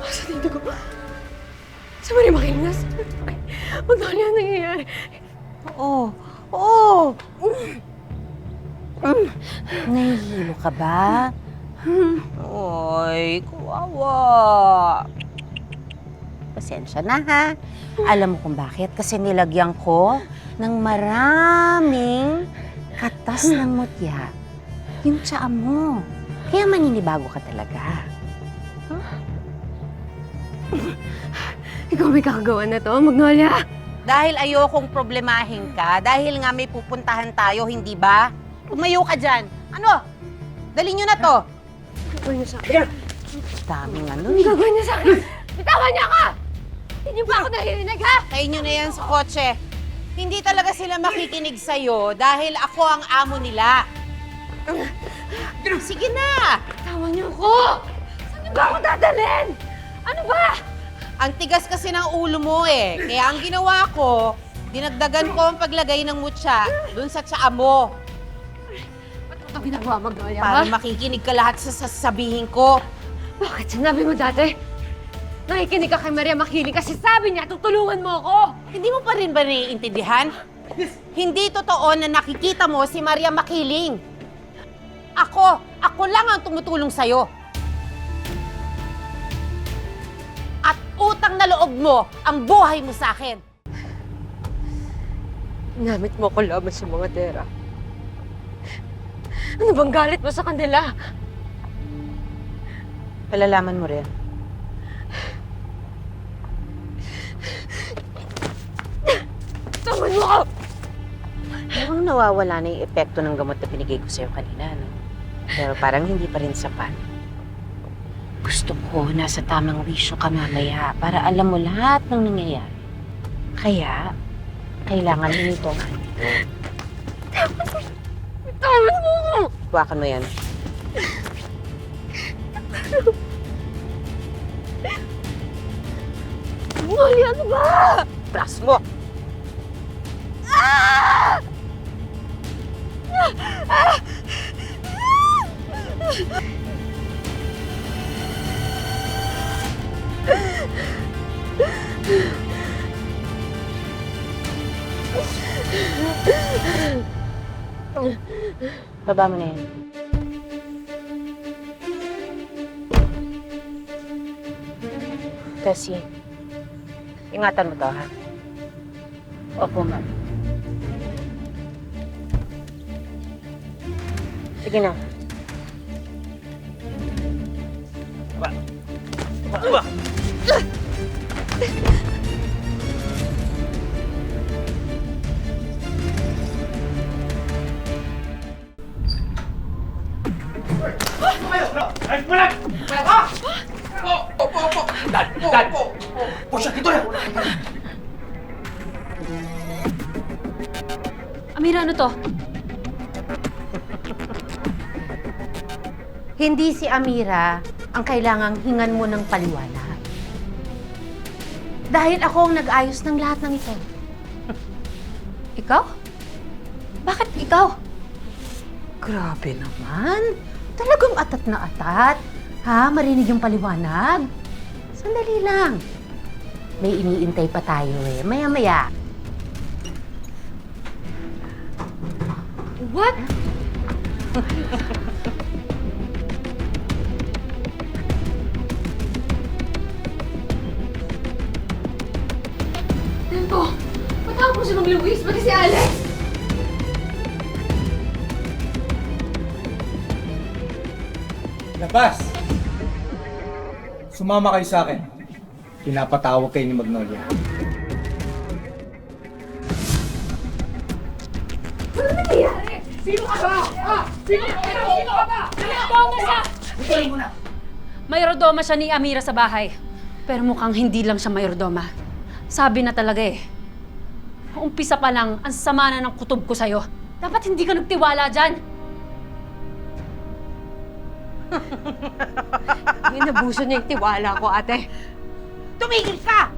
Sa dito ko. Sa Maria Makilingas. Magkano yan nangyayari? Oo. Oo. Nahihilo ka ba? Oy, kawawa. Pasensya na ha. Alam mo kung bakit? Kasi nilagyan ko ng maraming katas ng mutya yung tsaa mo. Kaya maninibago ka talaga. Ikaw may kakagawa na to, Magnolia. Dahil ayokong problemahin ka, dahil nga may pupuntahan tayo, hindi ba? Tumayo ka dyan. Ano? Dali nyo na to. Ang gagawin niyo sa akin? Daming ano Ang gagawin niyo sa akin? Bitawan niyo ako! Hindi niyo ba ako naririnig, ha? Kayo nyo na yan sa kotse. Hindi talaga sila makikinig sa'yo dahil ako ang amo nila. Sige na! Bitawan niyo ako! Saan niyo ba ako dadalhin? Ano ba? Ang tigas kasi ng ulo mo eh. Kaya ang ginawa ko, dinagdagan ko ang paglagay ng mutya dun sa tsaa mo. Ba't ito ginagawa, Magnolia, Para ha? makikinig ka lahat sa sasabihin ko. Bakit sinabi mo dati? Nakikinig ka kay Maria Makiling kasi sabi niya tutulungan mo ako! Hindi mo pa rin ba naiintindihan? Hindi totoo na nakikita mo si Maria Makiling. Ako lang ang tumutulong sa'yo. At utang na loob mo ang buhay mo sa akin. Ginamit mo ko laban sa mga tera. Ano bang galit mo sa kanila? Palalaman mo rin. Tawan mo ako! Mukhang nawawala na yung epekto ng gamot na binigay ko sa'yo kanina, no? Pero parang hindi pa rin sapat. Gusto ko nasa tamang wisyo ka mamaya para alam mo lahat ng nangyayari. Kaya, kailangan mo nito. Tawan mo ako! Buwakan mo yan. Molly, ano ba? Plus mo! Baba mo na yan. Tessie, ingatan mo to, ha? Opo, ma'am. Sige na. Ba? Ay, wala! Opo! Dad! Pusha, dito na! Amira, ano to? Hindi si Amira ang kailangang hingan mo ng paliwanag. Dahil ako ang nag-ayos ng lahat ng ito. Ikaw? Bakit ikaw? Grabe naman. Talagang atat na atat. Ha? Marinig yung paliwanag? Sandali lang. May iniintay pa tayo eh. Maya-maya. What? Tento, patawag mo si Mang Luis, pati si Alex! Labas! Sumama kayo sa akin. Pinapatawag kayo ni Magnolia. Ano nangyayari? Sino ka ba? Sino ka ba? Mayordomo siya! Mayordomo siya ni Amira sa bahay. Pero mukhang hindi lang siya mayordoma. Sabi na talaga eh. Umpisa pa lang, ang sama na ng kutob ko sa'yo. Dapat hindi ka nagtiwala dyan. Inabuso niya yung tiwala ko, ate. Tumigil ka!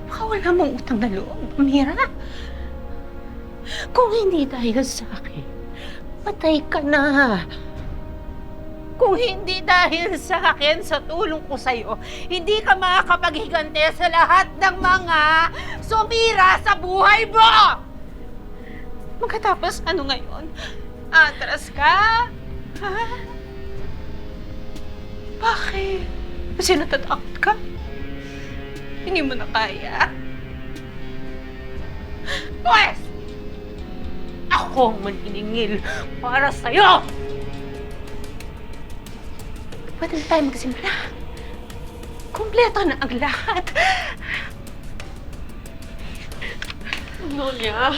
Baka wala mong utang na loob, Amira. Kung hindi dahil sa akin, patay ka na. Kung hindi dahil sa akin, sa tulong ko sa'yo, hindi ka makakapaghigante sa lahat ng mga sumira sa buhay mo! Magkatapos ano ngayon? Atras ka? Ha? Bakit? Kasi natatakot ka? Hindi mo na kaya? Pues! Ako ang maniningil para sa'yo! Pwede na tayo magsimula. Kompleto na ang lahat. Nonya.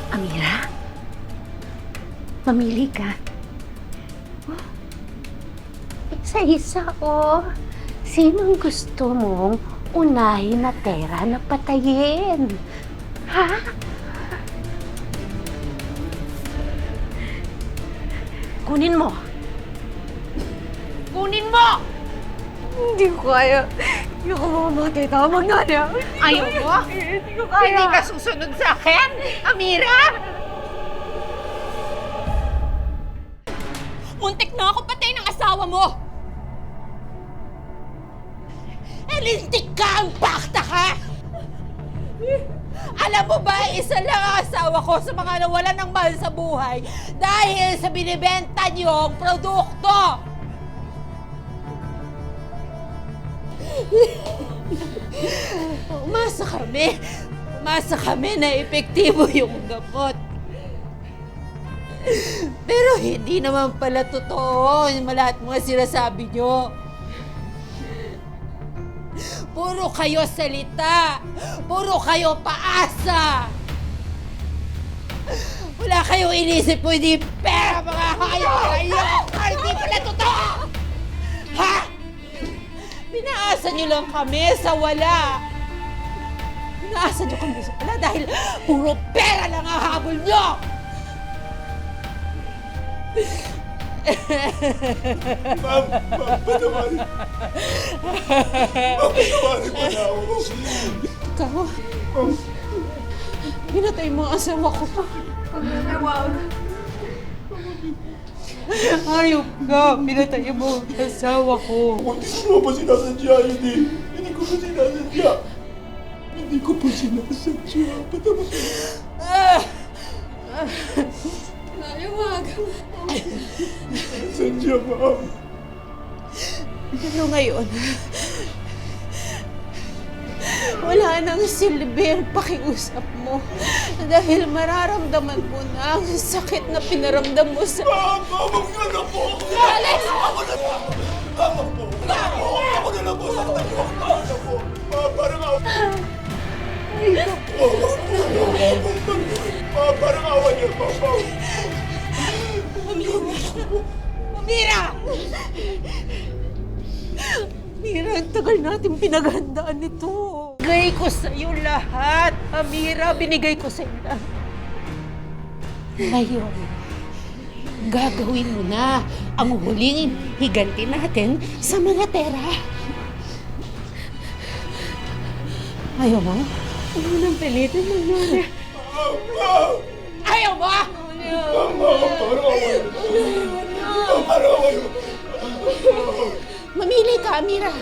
Amira? Mamili ka. Isa-isa, oh. Sinong gusto mong unahin na tera na patayin? Ha? Kunin mo! Kunin mo! Hindi ko kaya. Hindi ko mamamatay. Tama, Magnolia. Ayaw mo? Hindi ko kaya. Hindi ka susunod sa akin, Amira? Muntik na ako patay ng asawa mo! Lintik ka ang bakta ka! Alam mo ba, isa lang ang asawa ko sa mga nawalan ng mahal sa buhay dahil sa binibenta niyong produkto! Umasa kami na epektibo yung gamot. Pero hindi naman pala totoo yung lahat mga sinasabi niyo. Puro kayo salita! Puro kayo paasa! Wala kayong inisip mo, hindi pera mga kayo! Ay, hindi pala totoo! Ha? Pinaasa niyo lang kami sa wala! Pinaasa niyo kami sa wala dahil puro pera lang ang habol niyo! Ma'am, patawarin. Ma'am, patawarin mo na ako. Ikaw? Pinatay mo ang asawa ko. Hayop ka! Pinatay mo ang asawa ko. Hindi mo pa sinasadya, hindi. Hindi ko pa sinasadya. Hindi ko pa sinasadya. Patawarin. Sadya, ma'am. Pero ngayon, wala nang silbi ang pakiusap mo dahil mararamdaman mo na ang sakit na pinaramdam mo sa... Ma'am, ma'am, huwag na po. Alex! Ako na po. Ma'am, po. Ako na lang po. Saktan niyo ako. Ako na po. Ma'am, parang ako. Ma'am, parang awa niyo, ma'am. Mira! Mira, ang tagal natin pinaghandaan nito. Binigay ko sa'yo lahat, Amira. Binigay ko sa'yo lahat. Ngayon, gagawin mo na ang huling higanti natin sa mga tera. Ayaw mo? Huwag mo nang pilitin, Magnolia. Ayaw mo? Ma'am, parang awa niyo. Ma'am, parang awa niyo. Mamili ka, Amira.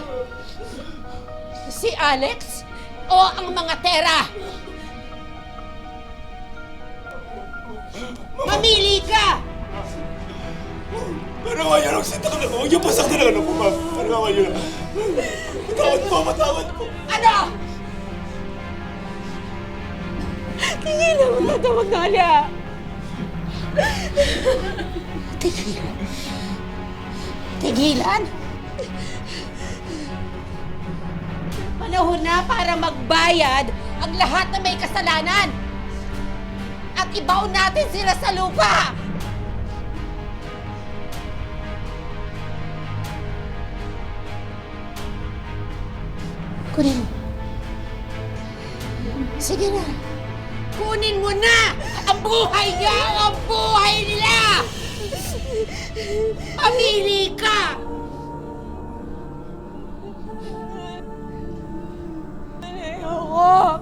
Si Alex o ang mga tera? Mamili ka! Parang awa niyo. Nagsinta ka na po. Huwag niyo pasaktan na po, ma'am. Parang awa niyo. Matawad po, matawad po. Ano? Tigilan mo na ito, Magnolia. Tigilan? Tigilan? Panahon na para magbayad ang lahat na may kasalanan. At ibaon natin sila sa lupa. Kunin mo. Sige na. Kunin mo na! Ang buhay niya! Ang buhay nila! Pamili ka! Ayoko!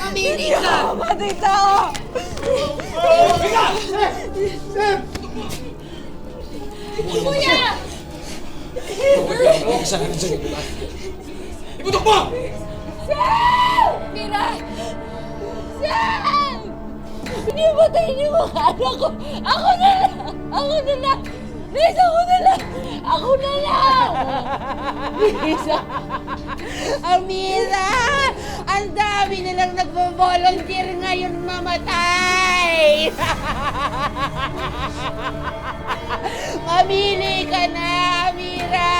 Pamili ka! Matay tao! Kuya! Iputok mo! Mira! Sam! Pinipatay niyo mga anak ko! Ako na lang! Ako na lang! Please, ako na lang! Ako na lang! Please, Amira! Ang dami na lang nagvo-volunteer ngayon mamatay! Mamili ka na, Amira!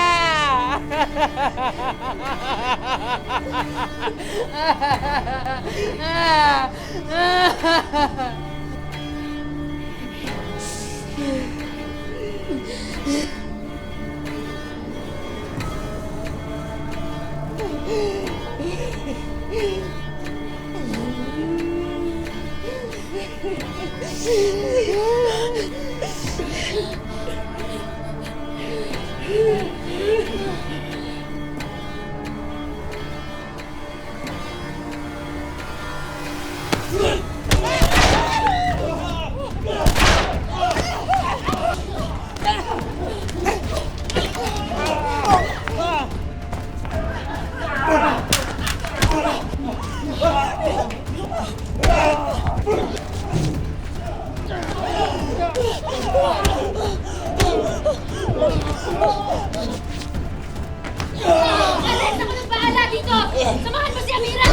Alex, ako nang bahala dito! Samahan mo si Amira!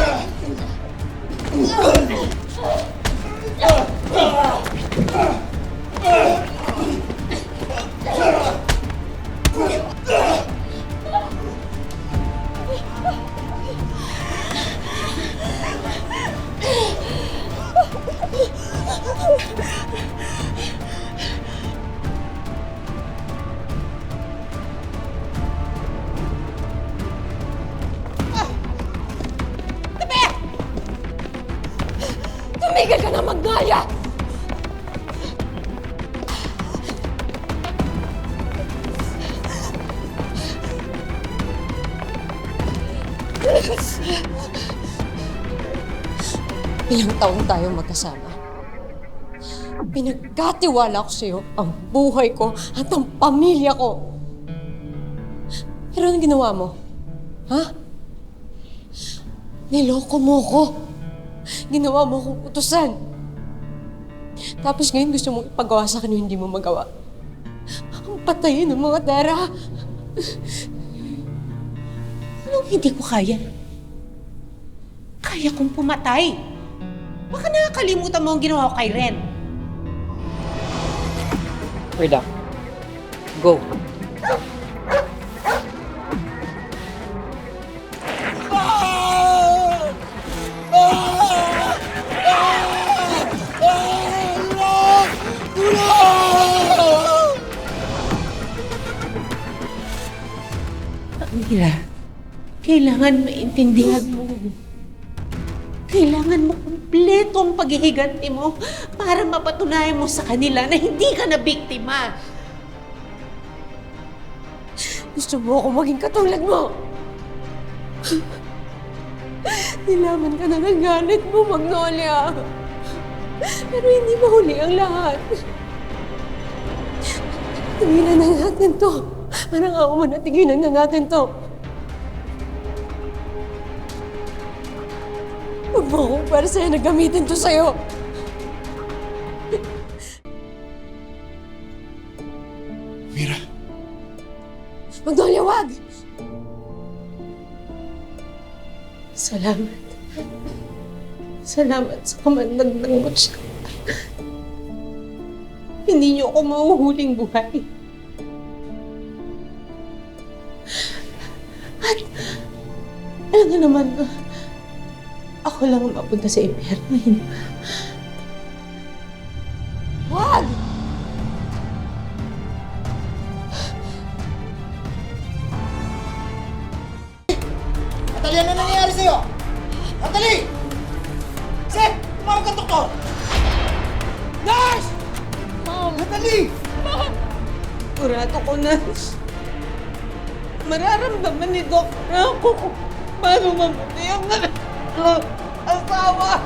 Tumigil ka na, Magnolia! Ilang taon tayong magkasama. Pinagkatiwala ko sa'yo ang buhay ko at ang pamilya ko. Pero anong ginawa mo? Ha? Niloko mo ko. Ginawa mo akong utusan. Tapos ngayon gusto mong ipagawa sa akin yung hindi mo magawa. Ang patayin ng mga Tara. Anong hindi ko kaya? Kaya kong pumatay. Baka nakakalimutan mo ang ginawa ko kay Ren. Wait up. Go. Amira, kailangan maintindihan mo. Kailangan mo kumpleto ang paghihiganti mo para mapatunayan mo sa kanila na hindi ka na biktima. Gusto mo ako maging katulad mo. Nilaman ka na ng galit mo, Magnolia. Pero hindi mahuli ang lahat. Tigilan na natin to. Parang ako man na tigilan na natin to. Huwag mo akong pwersa na gamitin to sa'yo. Mira, Magnolia, wag! Salamat. Salamat sa kamandag ng butsa. Hindi niyo ako mahuhuling buhay. At alam nga naman, ako lang ang mapunta sa impyerno. Wag! Natalie, ano nangyayari sa'yo? Natalie! Seth! Tumawag ka, doktor! Nurse! Natalie! Kurado ko na. Mararamdaman ni Doc na ako kung paano mabuti ang asawa.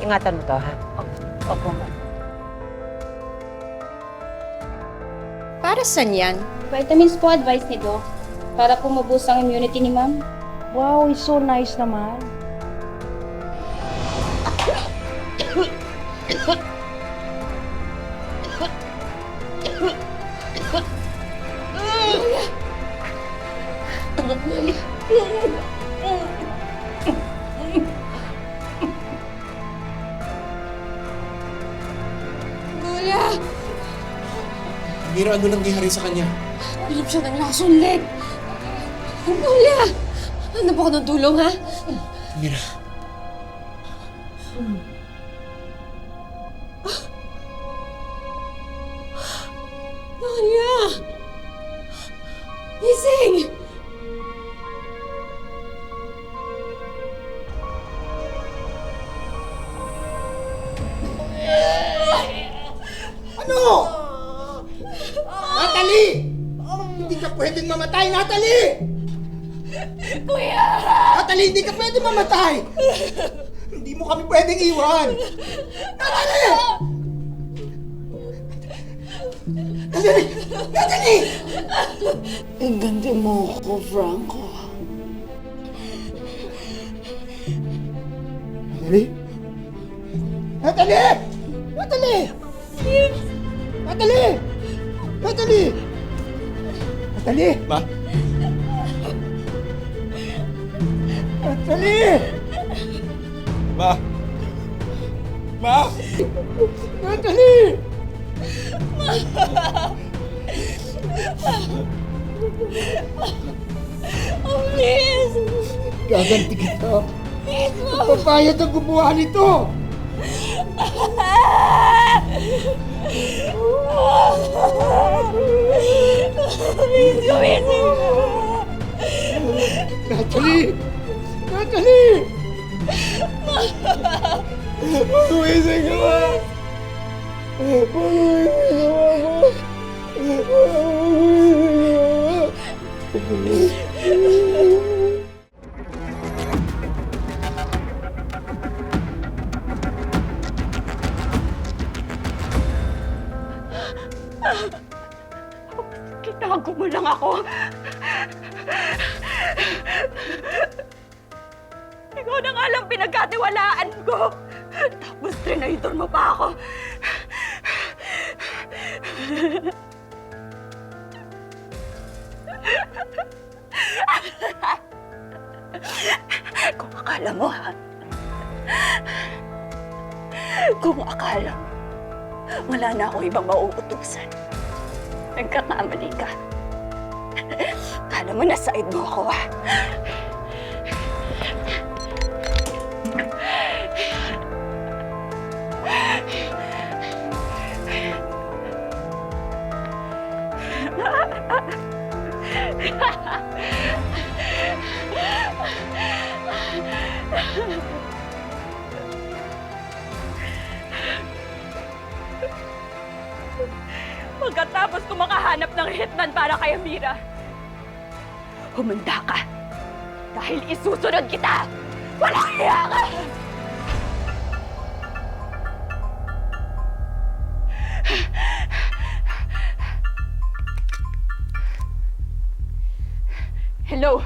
Ingatan mo to, ha? Opo, ma'am. Para saan yan? Vitamins po advice ni Doc. Para po maboost ang immunity ni Ma'am. Wow, it's so nice naman. Julia! Mira, ano nangyayari sa kanya? Uminom siya ng lasunlig. Julia! Ano ba ko ng tulong, ha? Mira. Julia! Gising! Ano? Natalie! Hindi ka pwedeng mamatay, Natalie! Kuya! Natalie, hindi ka pwedeng mamatay! Hindi mo kami pwedeng iwan! Natalie! Natalie! Natalie! Ganti mo ako, Franco. Natalie? Natalie! Natalie! Natalie! Natalie! Natalie! Ma? Natalie! Ma? Ma? Natalie! Please! Gaganti kita. Papayad ang gumawa nito! Natalie! Natalie! Mag-uwisig ka ba? Mag-uwisig ka ba ako? Mag-uwisig ka ba? Kitago mo lang ako. Ikaw na nga lang pinagkatiwalaan ko. Tapos trinaydor mo pa ako. Kung akala mo, ha? Kung akala mo, wala na ako ibang mauutusan. Nagkakamali ka. Kala mo na side mo ako, ha? Pagkatapos ko makahanap ng hitman para kay Amira, humanda ka. Dahil isusunod kita! Walang hiya ka! Hello?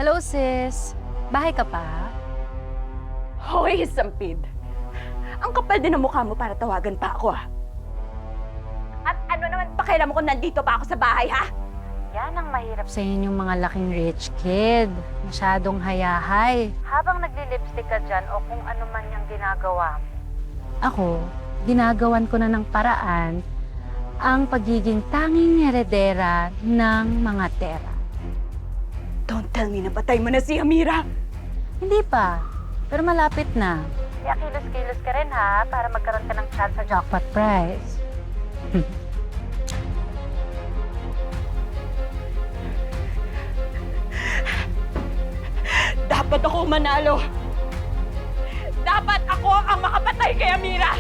Hello, sis. Bahay ka pa? Hoy, Sampid. Ang kapal din ng mukha mo para tawagan pa ako, ha? At ano naman pakialam mo kung nandito pa ako sa bahay, ha? Yan ang mahirap sa inyong mga laking rich kid. Masyadong hayahay. Habang nagli-lipstick ka dyan o kung ano man yung ginagawa mo. Ako, ginagawan ko na ng paraan ang pagiging tanging heredera ng mga tera. Don't tell me na patay mo na si Amira. Hindi pa, pero malapit na. Kaya kilos-kilos ka rin ha, para magkaroon ka ng chance sa jackpot prize. dapat ako manalo. Dapat ako ang makapatay kay Amira.